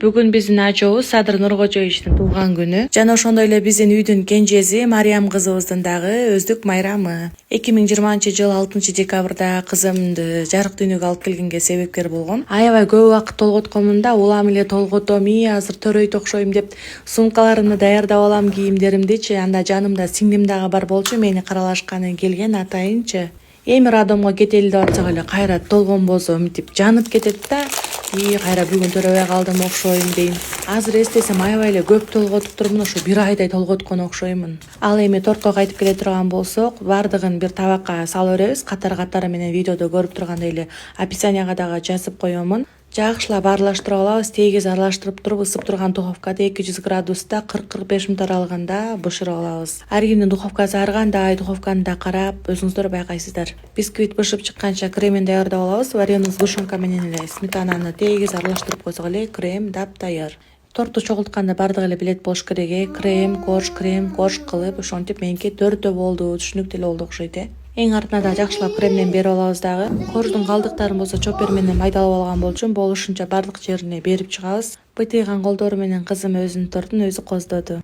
Бүгүн биздин ачобуз Садыр Нуркожоевичтин туулган күнү. Жана ошондой эле биздин үйдүн кенжеси Мариям кызыбыздын дагы өздүк майрамы. 2020-жыл 6-декабрда кызымды жарык дүйнөгө алып келгенге себепкер болгон. Аябай көп убакыт толготконмун да, улам эле толготом, азыр төрөйт окшойм деп сумкаларымды даярдап алам, кийимдеримдичи. Анда жанымда сиңдим дагы бар болчу, мени каралашканы келген атайынчы. Эми радомго кетели деп атсак эле кайра толгонбосо мынтип жанып кетет да. Кайра бүгүн төрөбөй калдым окшойм дейм. Азыр эстесем аябай эле көп толготуп турмун, ошо бир айдай толготкон окшоймун. Ал эми тортко кайтып келе турган болсок, бардыгын бир табакка салып беребиз. Катары менен видеодо көрүп тургандай эле описанияга дагы жазып коёмун. Жакшылап аралаштырып алабыз. Тегиз аралаштырып туруп, ысып турган духовкада 200 градуста 40-45 мүнөт аралыгында бышырып алабыз. Ар кимдин духовкасы ар кандай, духовканы да карап, өзүңүздөр байкайсыздар. Бисквит бышып чыкканча кремин даярдап алабыз. Вареный сгущенка менен эле сметананы тегиз аралаштырып койсок эле крем дап-даяр. Торту чогултканда бардыгы эле билет болуш керек. Крем, корж кылып, ошентип меники төртөө болду, түшүнүктүү эле болду окшойт. Эң артына да жакшылап кремден берип алабыз дагы. Корждун калдыктарын болсо чоппер менен майдалап алган болчумун, болушунча бардык жерине берип чыгабыз. Бытыйган колдору менен кызым өзүнүн тортун өзү коздоду.